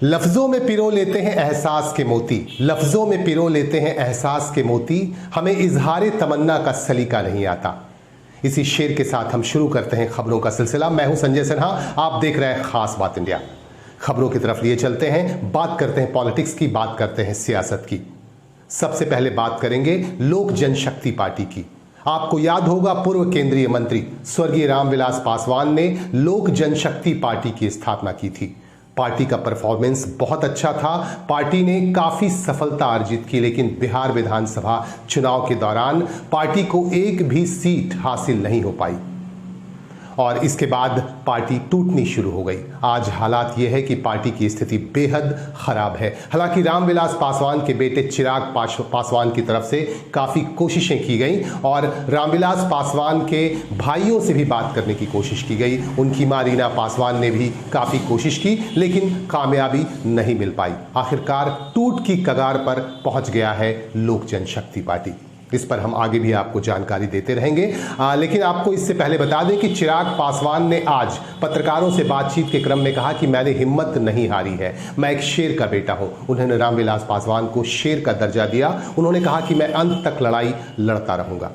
लफ्जों में पिरो लेते हैं एहसास के मोती, लफ्जों में पिरो लेते हैं एहसास के मोती, हमें इजहार तमन्ना का सलीका नहीं आता। इसी शेर के साथ हम शुरू करते हैं खबरों का सिलसिला। मैं हूं संजय सिन्हा, आप देख रहे हैं खास बात इंडिया। खबरों की तरफ लिए चलते हैं, बात करते हैं पॉलिटिक्स की, बात करते हैं सियासत की। सबसे पहले बात करेंगे लोक जनशक्ति पार्टी की। आपको याद होगा पूर्व केंद्रीय मंत्री स्वर्गीय रामविलास पासवान ने लोक जनशक्ति पार्टी की स्थापना की थी। पार्टी का परफॉर्मेंस बहुत अच्छा था, पार्टी ने काफी सफलता अर्जित की, लेकिन बिहार विधानसभा चुनाव के दौरान पार्टी को एक भी सीट हासिल नहीं हो पाई और इसके बाद पार्टी टूटनी शुरू हो गई। आज हालात यह है कि पार्टी की स्थिति बेहद खराब है। हालांकि रामविलास पासवान के बेटे चिराग पासवान की तरफ से काफी कोशिशें की गई और रामविलास पासवान के भाइयों से भी बात करने की कोशिश की गई। उनकी मां रीना पासवान ने भी काफी कोशिश की, लेकिन कामयाबी नहीं मिल पाई। आखिरकार टूट की कगार पर पहुंच गया है लोक जनशक्ति पार्टी। इस पर हम आगे भी आपको जानकारी देते रहेंगे, लेकिन आपको इससे पहले बता दें कि चिराग पासवान ने आज पत्रकारों से बातचीत के क्रम में कहा कि मैंने हिम्मत नहीं हारी है, मैं एक शेर का बेटा हूं। उन्होंने रामविलास पासवान को शेर का दर्जा दिया। उन्होंने कहा कि मैं अंत तक लड़ाई लड़ता रहूंगा।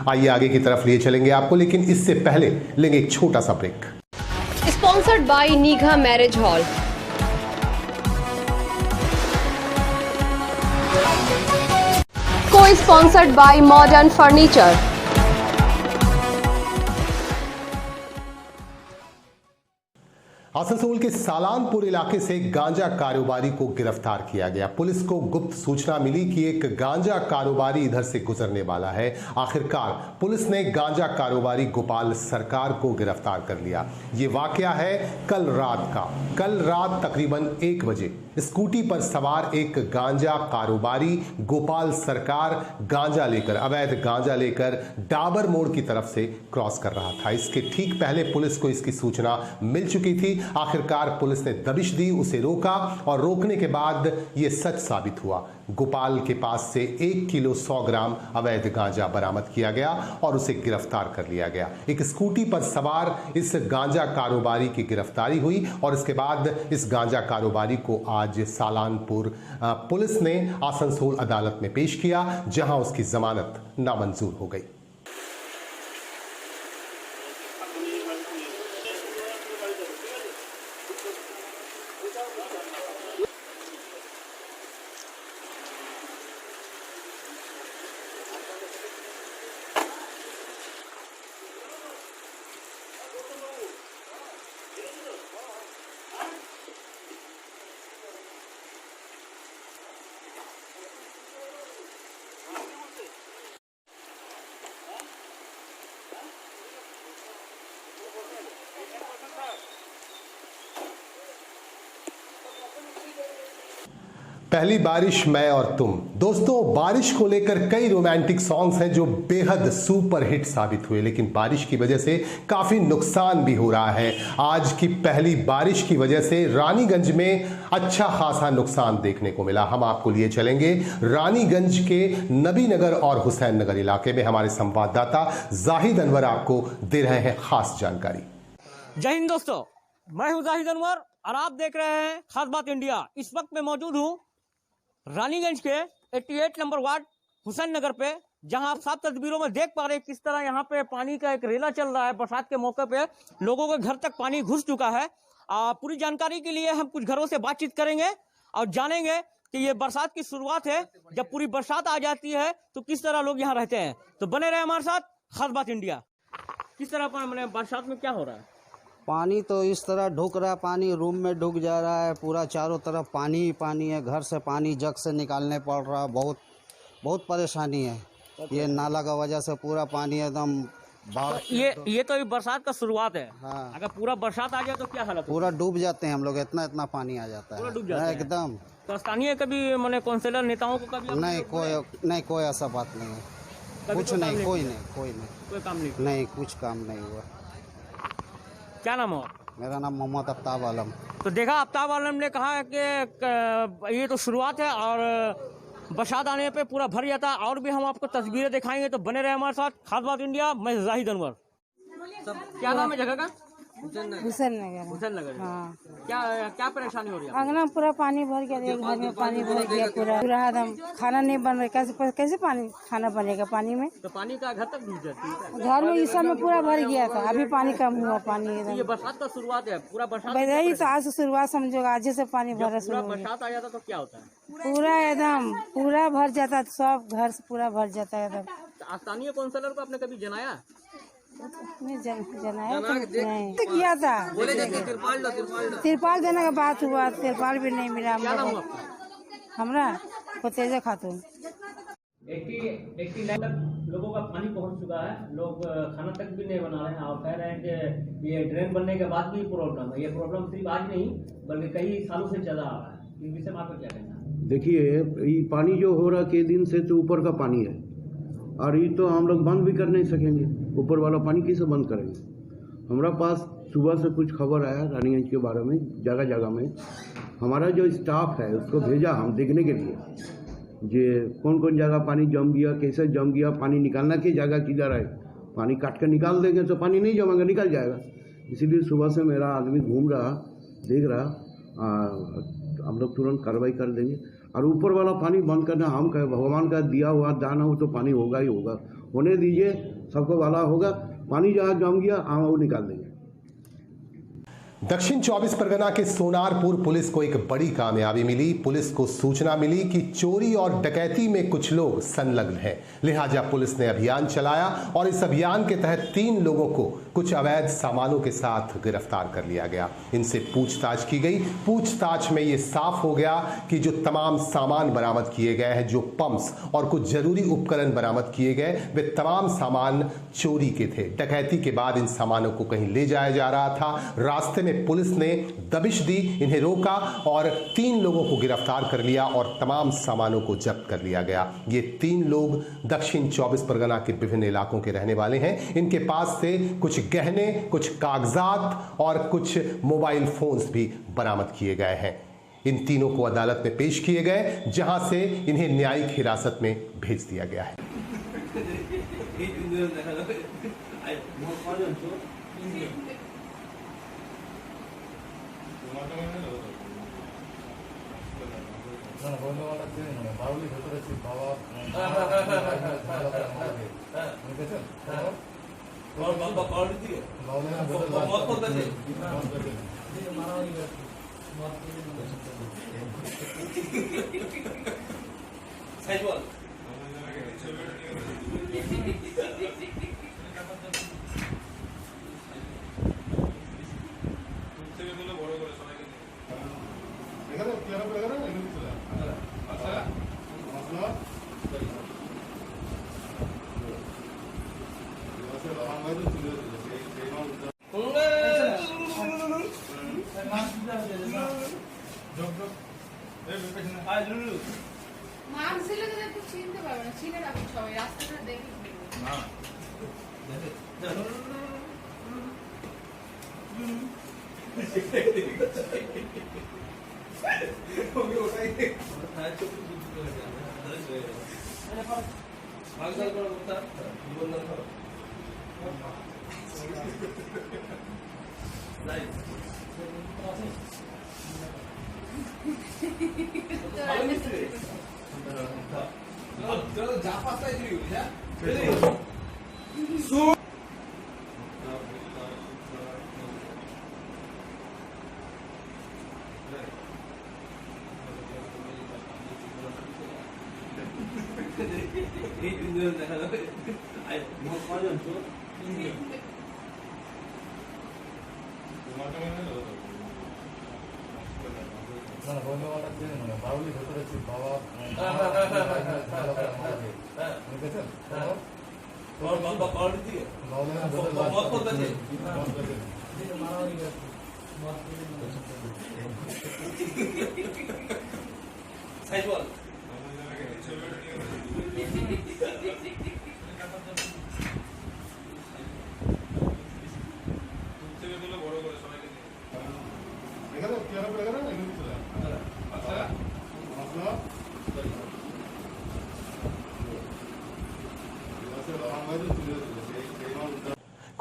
आइए आगे की तरफ लिए चलेंगे आपको, लेकिन इससे पहले लेंगे एक छोटा सा break. Sponsored by Neegha marriage hall. Co-sponsored by Modern Furniture। Asansol के सालानपुर इलाके से गांजा कारोबारी को गिरफ्तार किया गया। पुलिस को गुप्त सूचना मिली कि एक गांजा कारोबारी इधर से गुजरने वाला है। आखिरकार पुलिस ने गांजा कारोबारी गोपाल सरकार को गिरफ्तार कर लिया। ये वाकया है कल रात का। कल रात तकरीबन 1 बजे स्कूटी पर सवार एक गांजा कारोबारी गोपाल सरकार गांजा लेकर, अवैध गांजा लेकर डाबर मोड़ की तरफ से क्रॉस कर रहा था। इसके ठीक पहले पुलिस को इसकी सूचना मिल चुकी थी। आखिरकार पुलिस ने दबिश दी, उसे रोका और रोकने के बाद यह सच साबित हुआ। गोपाल के पास से 1 किलो 100 ग्राम अवैध गांजा बरामद किया गया और उसे गिरफ्तार कर लिया गया। एक स्कूटी पर सवार इस गांजा कारोबारी की गिरफ्तारी हुई और इसके बाद इस गांजा कारोबारी को आज सालानपुर पुलिस ने आसनसोल अदालत में पेश किया, जहां उसकी जमानत नामंजूर हो गई। पहली बारिश मैं और तुम। दोस्तों, बारिश को लेकर कई रोमांटिक सॉन्ग्स हैं जो बेहद सुपर हिट साबित हुए, लेकिन बारिश की वजह से काफी नुकसान भी हो रहा है। आज की पहली बारिश की वजह से रानीगंज में अच्छा खासा नुकसान देखने को मिला। हम आपको लिए चलेंगे रानीगंज के नबी नगर और हुसैन नगर इलाके में। हमारे संवाददाता जाहिद अनवर आपको दे रहे हैं खास जानकारी। जय हिंद दोस्तों, मैं हूं जाहिद अनवर और आप देख रहे हैं खास बात इंडिया। इस वक्त मैं मौजूद हूं रानीगंज के 88 नंबर वार्ड हुसैन नगर पे, जहां आप साफ तस्वीरों में देख पा रहे हैं किस तरह यहाँ पे पानी का एक रेला चल रहा है। बरसात के मौके पे लोगों के घर तक पानी घुस चुका है। पूरी जानकारी के लिए हम कुछ घरों से बातचीत करेंगे और जानेंगे कि ये बरसात की शुरुआत है, जब पूरी बरसात आ जाती है तो किस तरह लोग यहाँ रहते हैं। तो बने रहे हमारे साथ खास बात इंडिया। किस तरह पर बरसात में क्या हो रहा है? पानी तो इस तरह ढुक रहा है, पानी रूम में ढुक जा रहा है, पूरा चारों तरफ पानी ही पानी है। घर से पानी जग से निकालने पड़ रहा है, बहुत परेशानी है। ये नाला का वजह से पूरा पानी एकदम ये तो बरसात का शुरुआत है। हाँ। अगर पूरा बरसात आ जाए तो क्या हालत? पूरा डूब जाते हैं हम लोग, इतना पानी आ जाता है, डूब जाते हैं एकदम। तो स्थानीय कभी काउंसिलर नेताओं को कभी नहीं कोई ऐसा बात नहीं है, कुछ नहीं, कोई काम नहीं, कुछ काम नहीं हुआ। क्या नाम है? मेरा नाम मोहम्मद आफ्ताब आलम। तो देखा, आफ्ताब आलम ने कहा है कि ये तो शुरुआत है और बरसात आने पे पूरा भर जाता है। और भी हम आपको तस्वीरें दिखाएंगे, तो बने रहे हमारे साथ। खास बात इंडिया, मैं जाहिद अनवर। क्या नाम है जगह का? हुसैन नगर हुसैन नगर में। हाँ। क्या क्या परेशानी हो रही है? अंगना में पूरा पानी भर गया, एक घर में पानी भर गया पूरा एकदम। खाना नहीं बन रहा, कैसे पानी खाना बनेगा पानी में? तो पानी का घर तक घुस जाती है। घर में इस समय पूरा भर गया था, अभी पानी कम हुआ। पानी ये एकदम बरसात का शुरुआत है, पूरा बरसात यही तो आज से शुरुआत समझो, आज से पानी भरा पूरा शुरू हो गया। बरसात आ जाता तो क्या होता है? पूरा एकदम पूरा भर जाता है, सब घर से पूरा भर जाता है एकदम। तो स्थानीय काउंसलर को आपने कभी जनाया? नहीं जनाया तो नहीं तो किया था। तिरपाल देने का बात हुआ, तिरपाल भी नहीं मिला क्या नाम हम हुआ लोग। आपका? हमरा फतेजा खातून। 89 तक लोगों का पानी पहुंच चुका है, लोग खाना तक भी नहीं बना रहे हैं और कह रहे हैं कि ये ड्रेन बनने के बाद भी प्रॉब्लम है। ये प्रॉब्लम सिर्फ आज नहीं बल्कि कई सालों से चला आ रहा है। इस विषय में आपका क्या कहना है? देखिए, ये पानी जो हो रहा के दिन से तो ऊपर का पानी है और ये तो हम लोग बंद भी कर नहीं सकेंगे। ऊपर वाला पानी कैसे बंद करेंगे? हमारा पास सुबह से कुछ खबर आया रानीगंज के बारे में, जगह जगह में हमारा जो स्टाफ है उसको भेजा हम देखने के लिए जे कौन कौन जगह पानी जम गया, कैसे जम गया, पानी निकालना की जगह किधर है। पानी काट कर निकाल देंगे तो पानी नहीं जमेगा, निकल जाएगा। इसीलिए सुबह से मेरा आदमी घूम रहा, देख रहा, हम लोग तुरंत कार्रवाई कर देंगे। और ऊपर वाला पानी बंद करना हम कहे, भगवान का दिया हुआ दान हो तो पानी होगा ही होगा, होने दीजिए, सबको वाला होगा। पानी जहाँ जम गया हम वो निकाल देंगे। दक्षिण 24 परगना के सोनारपुर पुलिस को एक बड़ी कामयाबी मिली। पुलिस को सूचना मिली कि चोरी और डकैती में कुछ लोग संलग्न हैं। लिहाजा पुलिस ने अभियान चलाया और इस अभियान के तहत 3 लोगों को कुछ अवैध सामानों के साथ गिरफ्तार कर लिया गया। इनसे पूछताछ की गई। पूछताछ में ये साफ हो गया कि जो तमाम सामान बरामद किए गए हैं, जो पंप्स और कुछ जरूरी उपकरण बरामद किए गए, वे तमाम सामान चोरी के थे। डकैती के बाद इन सामानों को कहीं ले जाया जा रहा था। रास्ते में पुलिस ने दबिश दी, इन्हें रोका और 3 लोगों को गिरफ्तार कर लिया और तमाम सामानों को जब्त कर लिया गया। ये 3 लोग दक्षिण 24 परगना के विभिन्न इलाकों के रहने वाले हैं। इनके पास से कुछ गहने, कुछ कागजात और कुछ मोबाइल फोन्स भी बरामद किए गए हैं। इन तीनों को अदालत में पेश किए गए, जहां से इन्हें न्यायिक हिरासत में भेज दिया गया है। চিনতে পারবে না, চিনে রাখুন সবাই, রাস্তাটা দেখে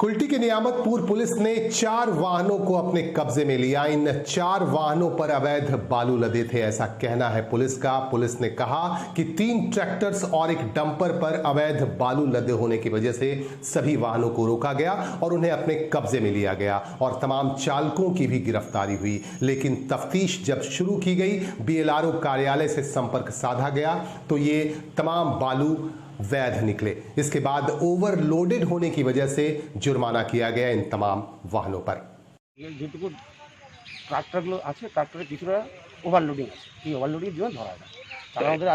कुल्टी के नियामतपुर पुलिस ने 4 वाहनों को अपने कब्जे में लिया। इन 4 वाहनों पर अवैध बालू लदे थे, ऐसा कहना है पुलिस का। पुलिस ने कहा कि 3 ट्रैक्टर्स और एक डंपर पर अवैध बालू लदे होने की वजह से सभी वाहनों को रोका गया और उन्हें अपने कब्जे में लिया गया और तमाम चालकों की भी गिरफ्तारी हुई। लेकिन तफ्तीश जब शुरू की गई, BLRO कार्यालय से संपर्क साधा गया तो ये तमाम बालू वैध निकले। इसके बाद ओवरलोडेड होने की वजह से जुर्माना किया गया इन तमाम वाहनों पर। যেটুকু ট্রাক্টরগুলো আছে ট্রাক্টরের কিছুটা ওভারলোডিং আছে, এই ওভারলোডিংয়ের জন্য ধরা যায়। তারা আমাদের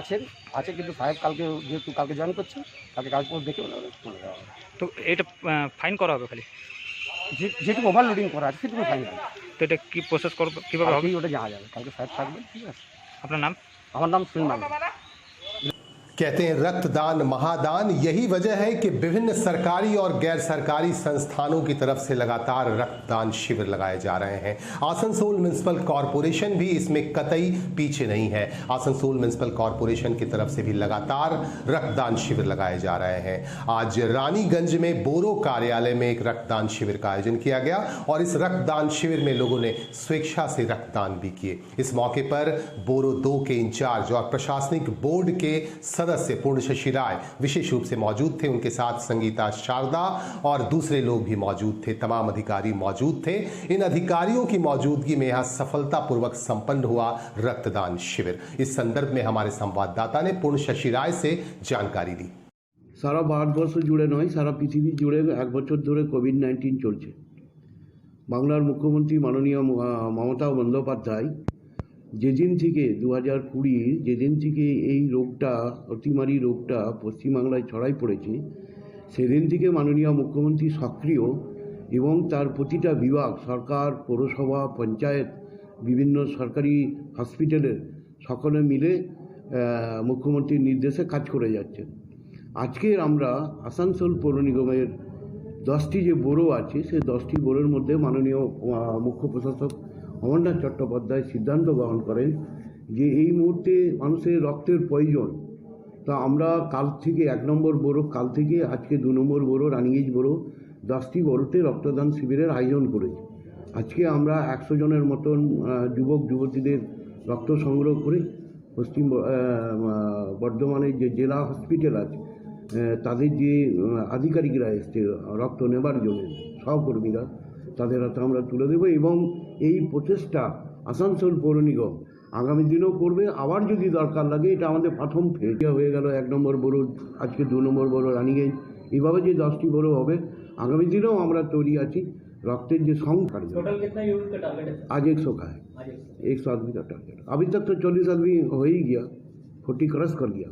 আছে কিন্তু সাহেব কালকে যেহেতু কালকে জয়েন করছে, কালকে দেখে চলে যাওয়া হবে। তো এটা ফাইন করা হবে খালি যেটুকু ওভারলোডিং করা আছে সেটুকু ফাইন হবে। তো এটা কি প্রসেস করবে, কীভাবে হবে ওটা জানা যাবে, কালকে সাহেব থাকবে। ঠিক আছে, আপনার নাম? আমার নাম সুলমান। कहते हैं रक्तदान महादान। यही वजह है कि विभिन्न सरकारी और गैर सरकारी संस्थानों की तरफ से लगातार रक्तदान शिविर लगाए जा रहे हैं। आसनसोल म्युनिसिपल कॉरपोरेशन भी इसमें कतई पीछे नहीं है। आसनसोल म्युनिसिपल कॉरपोरेशन की तरफ से भी लगातार रक्तदान शिविर लगाए जा रहे हैं। आज रानीगंज में बोरो कार्यालय में एक रक्तदान शिविर का आयोजन किया गया और इस रक्तदान शिविर में लोगों ने स्वेच्छा से रक्तदान भी किए। इस मौके पर बोरो 2 के इंचार्ज और प्रशासनिक बोर्ड के सदस्य पूर्ण शशि राय विशेष रूप से मौजूद थे। उनके साथ संगीता शारदा और दूसरे लोग भी मौजूद थे। तमाम अधिकारी मौजूद थे। इन अधिकारियों की मौजूदगी में यहां सफलतापूर्वक संपन्न हुआ रक्तदान शिविर। इस संदर्भ में हमारे संवाददाता ने पूर्ण शशि राय से जानकारी दी। সারা ভারতবর্ষ জুড়ে নয়, সারা পৃথিবী জুড়ে 1 বছর ধরে কোভিড-19 চলছে। বাংলার মুখ্যমন্ত্রী মাননীয় মমতা বন্দ্যোপাধ্যায় যেদিন থেকে 2020 যেদিন থেকে এই রোগটা অতিমারী রোগটা পশ্চিমবাংলায় ছড়াই পড়েছে, সেদিন থেকে মাননীয় মুখ্যমন্ত্রী সক্রিয় এবং তার প্রতিটা বিভাগ, সরকার, পৌরসভা, পঞ্চায়েত, বিভিন্ন সরকারি হসপিটালের সকলে মিলে মুখ্যমন্ত্রীর নির্দেশে কাজ করে যাচ্ছেন। আজকে আমরা আসানসোল পৌর নিগমের 10টি যে বোরো আছে, সেই 10টি বোরোর মধ্যে মাননীয় মুখ্য প্রশাসক অমরনাথ চট্টোপাধ্যায় সিদ্ধান্ত গ্রহণ করেন যে এই মুহূর্তে মানুষের রক্তের প্রয়োজন। তা আমরা কাল থেকে 1 নম্বর বোরো, কাল থেকে আজকে 2 নম্বর বোরো, রানিগঞ্জ বোরো, 10টি বোরোতে রক্তদান শিবিরের আয়োজন করেছি। আজকে আমরা 100 জনের মতন যুবক যুবতীদের রক্ত সংগ্রহ করে পশ্চিম বর্ধমানের যে জেলা হসপিটাল আছে তাদের যে আধিকারিকরা এসছে রক্ত নেবার জন্য, সহকর্মীরা, তাদের হাতে আমরা তুলে দেবো। এবং এই প্রচেষ্টা আসানসোল পৌর নিগম আগামী দিনেও করবে। আবার যদি দরকার লাগে, এটা আমাদের প্রথম ফেজ হয়ে গেল। 1 নম্বর বোরো, আজকে 2 নম্বর বোরো, রানিগঞ্জ, এইভাবে যে 10টি বোরো হবে আগামী দিনেও আমরা তৈরি আছি। रक्त जो संख्या टोटल कितना यूनिट का टारगेट है? आज 100 का है, 100 आदमी का टारगेट। अभी तक तो 40 आदमी हो ही गया, 40 क्रॉस कर गया,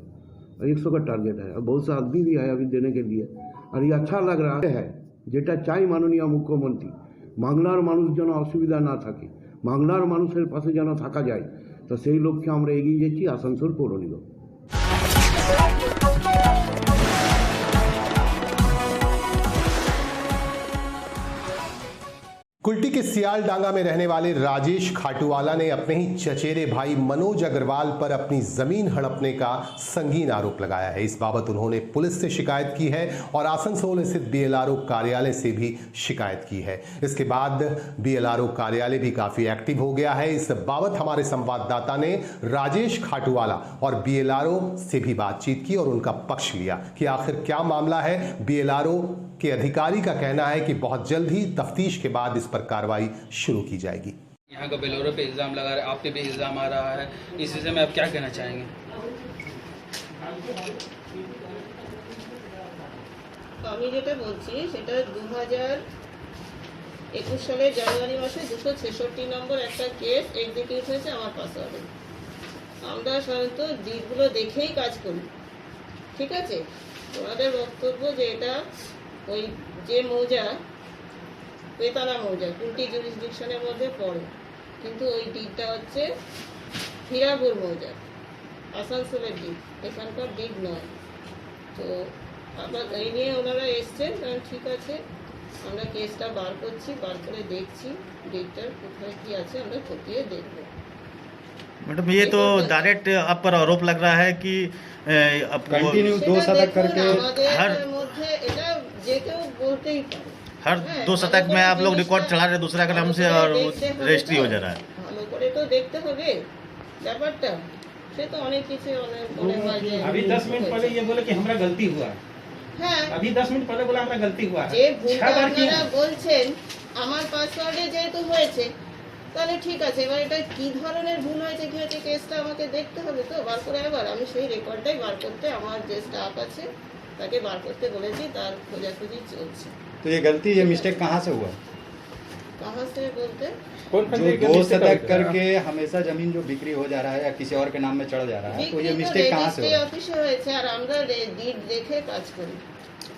100 का टारगेट है। और बहुत सा आदमी भी है अभी देने के लिए। और ये अच्छा लग रहा है, जेटा चाই माननीय मुख्यमंत्री বাংলার মানুষ যেন অসুবিধা না থাকে, বাংলার মানুষের পাশে যেন থাকা যায়, তো সেই লক্ষ্যে আমরা এগিয়ে যাচ্ছি আসানসোল পৌর নিগম। कुल्टी के सियालडांगा में रहने वाले राजेश खाटूवाला ने अपने ही चचेरे भाई मनोज अग्रवाल पर अपनी जमीन हड़पने का संगीन आरोप लगाया है। इस बाबत उन्होंने पुलिस से शिकायत की है और आसनसोल स्थित BLRO कार्यालय से भी शिकायत की है। इसके बाद BLRO कार्यालय भी काफी एक्टिव हो गया है। इस बाबत हमारे संवाददाता ने राजेश खाटूवाला और BLRO से भी बातचीत की और उनका पक्ष लिया कि आखिर क्या मामला है। BLRO के अधिकारी का कहना है कि बहुत जल्द ही तफ्तीश के बाद इस पर कार्रवाई शुरू की जाएगी। यहाँ का बेलोरो पे इल्ज़ाम लगा रहे हैं, आप पे भी इल्ज़ाम आ रहा है, इस विषय में आप क्या कहना चाहेंगे? আমি যেটা বলছি সেটা 2021 সালের জানুয়ারি মাসে 266 নম্বর একটা কেস এক্সিকিউট হয়েছে আমার পাসওয়ার্ডে। আমরা সাধারণত ডিটগুলো দেখেই কাজ করি, ঠিক আছে? ওনাদের বক্তব্য যে এটা ওই যে মৌজা বেতালা মৌজা কুল্টি জুরিসডিকশনের মধ্যে পড়ে, কিন্তু ওই ডিটটা হচ্ছে হীরাপুর মৌজা, আসানসোলের ডিট, এখানকার ডিট নয়। তো আবার এই নিয়ে ওনারা এসছেন, কারণ ঠিক আছে আমরা কেসটা বার করছি, বার করে দেখছি ডিটটার কোথায় কী আছে আমরা খতিয়ে দেখব। मैडम ये तो डायरेक्ट आप पर आरोप लग रहा है कि कंटिन्यू 2 शतक करके हर मध्य এটা যে কেউ বলতেই পারে। हर 2 शतक में आप लोग रिकॉर्ड चढ़ा रहे दूसरा का नाम से और रजिस्ट्री हो जा रहा है। ভালো করে তো দেখতে হবে ব্যাপারটা, সে তো অনেক কিছু অনেক মনে হয় যে अभी 10 मिनट पहले ये बोले कि हमारा गलती हुआ। হ্যাঁ, अभी 10 मिनट पहले बोला हमारा गलती हुआ। যে ভুলটা আপনারা বলছেন আমার পাসওয়ার্ডে যেহেতু হয়েছে, তাহলে ঠিক আছে, এবার এটা কি ধরনের ভুল হয়েছে কি হয়েছে কেসটা আমাকে দেখতে হবে তো বার করে। আবার আমি সেই রেকর্ডটাই বার করতে আমার যে স্টাফ আছে তাকে বার করতে বলেছি, তার খোঁজাখুঁজি চলছে। तो ये गलती, ये मिस्टेक कहाँ से हुआ? कहाँ से बोलते? जो 2 शतक करके हमेशा जमीन जो बिक्री हो जा रहा है या किसी और के नाम में चढ़ जा रहा है, तो ये मिस्टेक कहाँ से हुआ? অফিসে হয়েছে আর আমরা ডিড দেখে কাজ করি,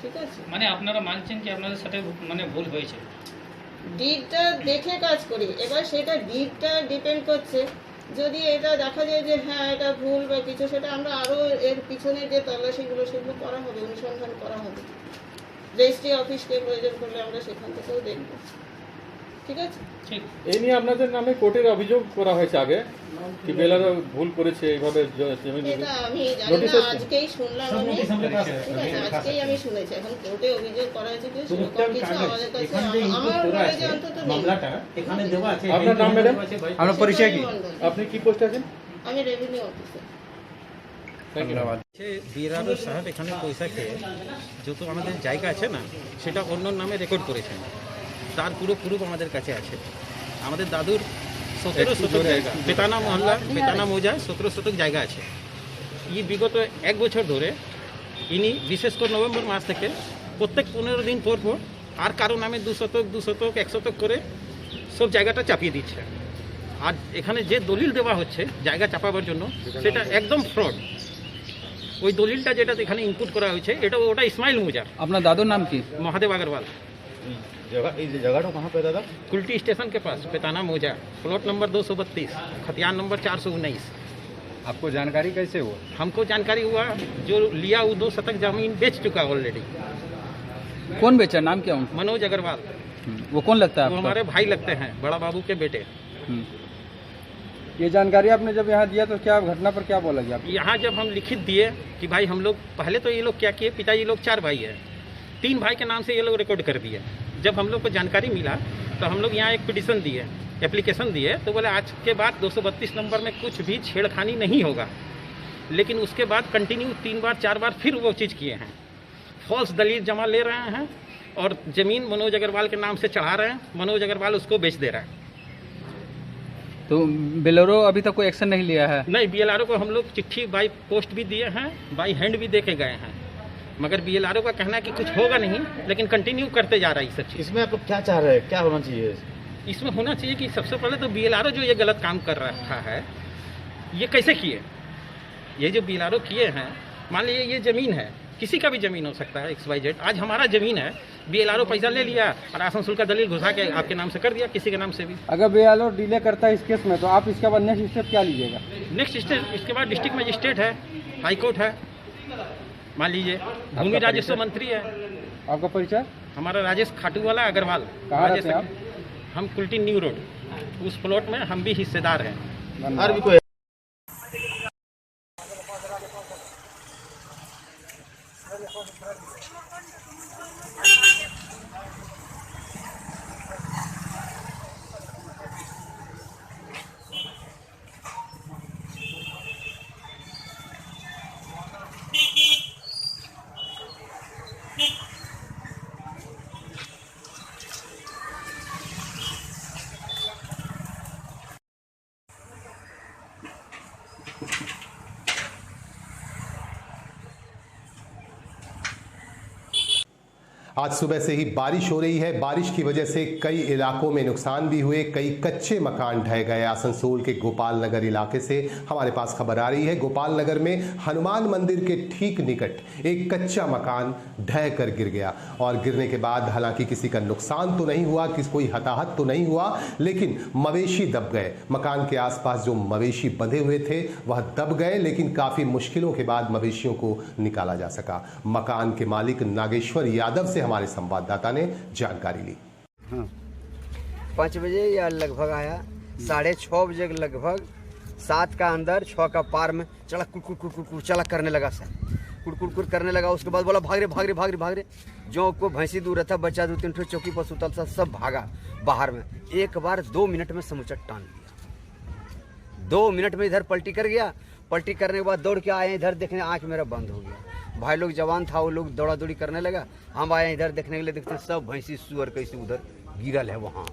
ঠিক আছে? মানে আপনারা মানছেন কি আপনাদের সাথে মানে ভুল হয়েছে? ডিডটা দেখে কাজ করি, এবার সেটা ডিডটা ডিপেন্ড করছে। যদি এটা দেখা যায় যে হ্যাঁ এটা ভুল বা কিছু, সেটা আমরা আরও এর পিছনে যে তল্লাশিগুলো সেগুলো করা হবে, অনুসন্ধান করা হবে। রেজিস্ট্রি অফিসকে প্রয়োজন করলে আমরা সেখান থেকেও দেখব, ঠিক আছে? ঠিক। এই নিয়ে আপনাদের নামে কোর্টের অভিযোগ করা হয়েছে আগে কি বেলারও ভুল করেছে এইভাবে জমি এটা আমি জানি না, আজকেই শুনলাম আমি, ঠিক আছে? আজকেই আমি শুনেছি। এখন কোর্টে অভিযোগ করা হয়েছে কি সেরকম কিছু আমাদের কাছে আমার নলেজে অন্তত নেই। মামলাটা এখানে দেওয়া আছে। আপনার নাম ম্যাডাম? আপনার পরিচয় কি? আপনি কি পোস্টে আছেন? আমি রেভিনিউ অফিসার। ধন্যবাদ। বিরারো সাহেব এখানে পয়সা খেয়ে যত আমাদের জায়গা আছে না সেটা অন্য নামে রেকর্ড করেছেন, তার পুরো প্রুফ আমাদের কাছে আছে। আমাদের দাদুর 17 শতক জায়গা, বেতানা মহল্লা বেতানা মৌজায় 17 শতক জায়গা আছে। এই বিগত 1 বছর ধরে ইনি বিশেষ করে নভেম্বর মাস থেকে প্রত্যেক 15 দিন পর পর আর কারো নামে 2 শতক 2 শতক 1 শতক করে সব জায়গাটা চাপিয়ে দিচ্ছে। আর এখানে যে দলিল দেওয়া হচ্ছে জায়গা চাপাবার জন্য সেটা একদম ফ্রড। ওই দলিলটা যেটা এখানে ইনপুট করা হয়েছে ওটা ইসমাইল মুজার। আপনার দাদুর নাম কি? महादेव अग्रवाल। जगह कहाँ पे दादा? कुल्टी स्टेशन के पास बेताना मौजा, प्लॉट नंबर 232, खतियान नंबर 419। आपको जानकारी कैसे हुआ? हमको जानकारी हुआ जो लिया वो 2 शतक जमीन बेच चुका ऑलरेडी। कौन बेचा, नाम क्या उनका? मनोज अग्रवाल। वो कौन लगता है? वो हमारे भाई लगते हैं, बड़ा बाबू के बेटे। ये जानकारी आपने जब यहाँ दिया तो क्या घटना पर क्या बोला गया? यहाँ जब हम लिखित दिए कि भाई हम लोग पहले तो ये लोग क्या किए, पिताजी लोग 4 भाई है, 3 भाई के नाम से ये लोग रिकॉर्ड कर दिए। जब हम लोग को जानकारी मिला तो हम लोग यहाँ एक पिटिशन दिए, एप्लीकेशन दिए, तो बोले आज के बाद 232 नंबर में कुछ भी छेड़खानी नहीं होगा। लेकिन उसके बाद कंटिन्यू 3 बार 4 बार फिर वो चीज़ किए हैं, फॉल्स दलील जमा ले रहे हैं और ज़मीन मनोज अग्रवाल के नाम से चढ़ा रहे हैं। मनोज अग्रवाल उसको बेच दे रहा है। तो बेलोरो अभी तक कोई एक्शन नहीं लिया है? नहीं, बीएलआरओ को हम लोग चिट्ठी बाई पोस्ट भी दिए हैं, बाई हैंड भी दे के गए हैं, मगर बीएलआरओ का कहना है कि कुछ होगा नहीं, लेकिन कंटिन्यू करते जा रहा है ये सब चीज़। इसमें आप लोग क्या चाह रहे हैं, क्या होना चाहिए? इसमें होना चाहिए कि सबसे पहले तो बीएलआरओ जो ये गलत काम कर रहा है ये कैसे किए, ये जो बीएलआरओ किए हैं, मान लीजिए ये ज़मीन है, किसी का भी ज़मीन हो सकता है XYZ। आज हमारा ज़मीन है, बीएलआरओ पैसा ले लिया और आसन शुल्क का दलील घुसा के आपके नाम से कर दिया, किसी के नाम से भी। अगर बीएलआरओ डिले करता है इस केस में तो आप इसके बाद नेक्स्ट स्टेप क्या लीजिएगा? नेक्स्ट स्टेप इसके बाद डिस्ट्रिक्ट मजिस्ट्रेट है, हाई कोर्ट है, मान लीजिए भूमि राजस्व मंत्री है। आपका परिचय? हमारा राजेश खाटूवाला अग्रवाल। कहाँ रहते हैं आप? हम कुल्टी न्यू रोड, उस प्लॉट में हम भी हिस्सेदार हैं। और भी कोई आज सुबह से ही बारिश हो रही है। बारिश की वजह से कई इलाकों में नुकसान भी हुए, कई कच्चे मकान ढह गए। आसनसोल के गोपाल नगर इलाके से हमारे पास खबर आ रही है। गोपाल नगर में हनुमान मंदिर के ठीक निकट एक कच्चा मकान ढह कर गिर गया और गिरने के बाद हालांकि किसी का नुकसान तो नहीं हुआ, कोई हताहत तो नहीं हुआ, लेकिन मवेशी दब गए। मकान के आसपास जो मवेशी बंधे हुए थे वह दब गए, लेकिन काफी मुश्किलों के बाद मवेशियों को निकाला जा सका। मकान के मालिक नागेश्वर यादव से हमारे संवाददाता ने जानकारी ली। 5 बजे या लगभग आया, 6:30 बजे लगभग, 7 का अंदर 6 का पार में चलक कुक चलक करने लगा सर। कुड़ करने लगा। उसके बाद बोला भाग रे। जो को भैंसी दूर था, बच्चा 2-3 ठो चौकी पर सुतल था, सब भागा बाहर में। एक बार 2 मिनट में समुचा टान लिया। 2 मिनट में इधर पलटी कर गया। पलटी करने के बाद दौड़ के आए इधर देखने, आँख मेरा बंद हो गया। भाई लोग जवान था, वो लोग दौड़ा दौड़ी करने लगा। हम आए इधर देखने के लिए, देखते सब भैंसी सुअर कैसे उधर गिरल है वहाँ।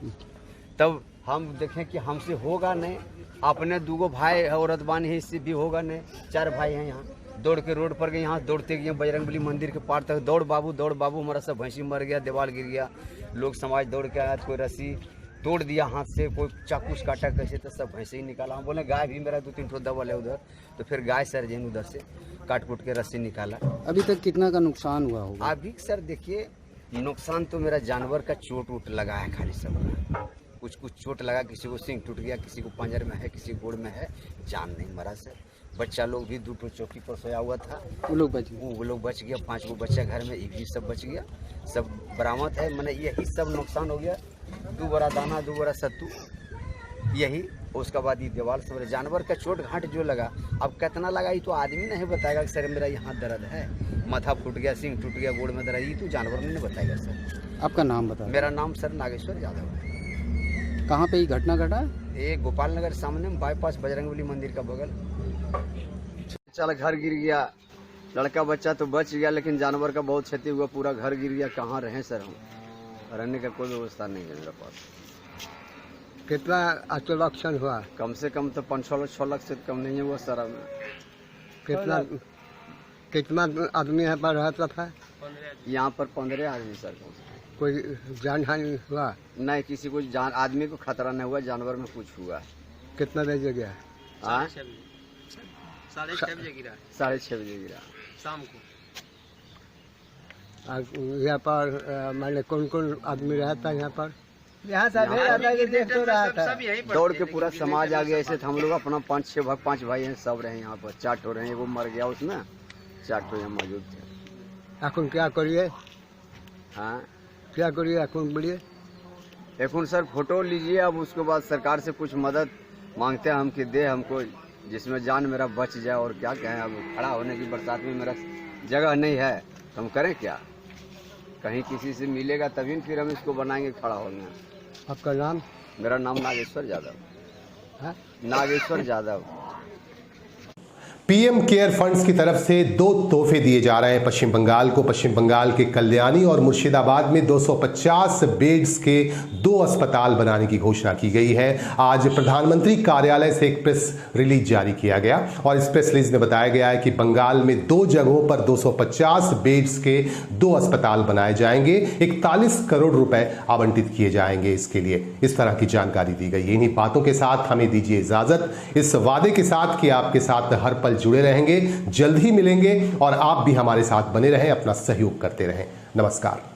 तब हम देखें कि हमसे होगा नहीं, अपने 2 भाई औरत बानी है, इससे भी होगा नहीं। 4 भाई हैं यहाँ। दौड़ के रोड पर गए, यहाँ दौड़ते गए बजरंगबली मंदिर के पार तक। दौड़ बाबू हमारा सब भैंसी मर गया, दीवार गिर गया। लोग समाज दौड़ के आया, कोई रस्सी तोड़ दिया हाथ से, कोई चाकू से काटा कैसे, तो सब भैंसे ही निकाला। हम बोले गाय भी मेरा 2-3 ठो दबल है उधर, तो फिर गाय सर जैन उधर से काट कूट के रस्सी निकाला। अभी तक कितना का नुकसान हुआ होगा? अभी सर देखिए, नुकसान तो मेरा जानवर का चोट लगा है खाली सब। कुछ चोट लगा, किसी को सिंग टूट गया, किसी को पंजर में है, किसी गोड़ में है, जान नहीं मरा सर। बच्चा लोग भी 2 ठो चौकी पर सोया हुआ था, वो लोग बच गया। 5 गो बच्चा घर में, एक भी सब बच गया, सब बरामद है। मैंने यही सब नुकसान हो गया। 2 बड़ा दाना, 2 बड़ा सत्तू, यही। उसके बाद ये दीवार सब जानवर का चोट घाट जो लगा, अब कितना लगा ये तो आदमी नहीं बताएगा कि सर मेरा यहाँ दर्द है, माथा फूट गया, सिंग टूट गया, गोड़ में दर्द, ये तो जानवर नहीं बताएगा सर। आपका नाम बता? मेरा नाम सर नागेश्वर यादव है। कहाँ पे ये घटना घटा? ये गोपाल नगर सामने बाईपास बजरंगबली मंदिर का बगल। चल घर गिर गया, लड़का बच्चा तो बच गया, लेकिन जानवर का बहुत क्षति हुआ, पूरा घर गिर गया। कहाँ रहे सर हम? रहने का कोई व्यवस्था नहीं है मेरे पास। कितना आत्मरक्षण हुआ? कम से कम तो 5-6 लाख से कम नहीं हुआ सर। कितना आदमी यहाँ पर रहता था? यहाँ पर 15 आदमी सर। कोई जान हानि हुआ? नहीं, किसी को आदमी को खतरा नहीं हुआ, जानवर में कुछ हुआ। कितना बजे गया? 6:30 बजे गिरा। 6:30 बजे गिरा शाम को। यहाँ पर माने कौन आदमी रहता है यहाँ पर? यहाँ दौड़ के पूरा समाज आ गया। ऐसे हम लोग अपना 5 भाई हैं, सब रहे यहाँ पर। 4 ठो रहे, वो मर गया उसमें, 4 ठो यहाँ मौजूद थे। এখন क्या करिए? हाँ क्या करिए এখন बोलिए? এখন सर फोटो लीजिए, अब उसके बाद सरकार से कुछ मदद मांगते हैं हम कि दे हमको, जिसमें जान मेरा बच जाए। और क्या कहें, अब खड़ा होने की बरसात में मेरा जगह नहीं है, तो हम करें क्या? कहीं किसी से मिलेगा तभी फिर हम इसको बनाएंगे खड़ा होने। आपका नाम? मेरा नाम Nageshwar Yadav. Nageshwar Yadav. PM care funds की तरफ से 2 तोहफे दिए जा रहे हैं पश्चिम बंगाल को। पश्चिम बंगाल के कल्याणी और मुर्शिदाबाद में 250 बेड्स के 2 अस्पताल बनाने की घोषणा की गई है। आज प्रधानमंत्री कार्यालय से एक प्रेस रिलीज जारी किया गया और इस प्रेस रिलीज में बताया गया है कि बंगाल में 2 जगहों पर 250 बेड्स के 2 अस्पताल बनाए जाएंगे। 41 करोड़ रुपए आवंटित किए जाएंगे इसके लिए, इस तरह की जानकारी दी गई है। इन्हीं बातों के साथ हमें दीजिए इजाजत, इस वादे के साथ कि आपके साथ हर पल जुड़े रहेंगे, जल्द ही मिलेंगे और आप भी हमारे साथ बने रहें, अपना सहयोग करते रहें। नमस्कार।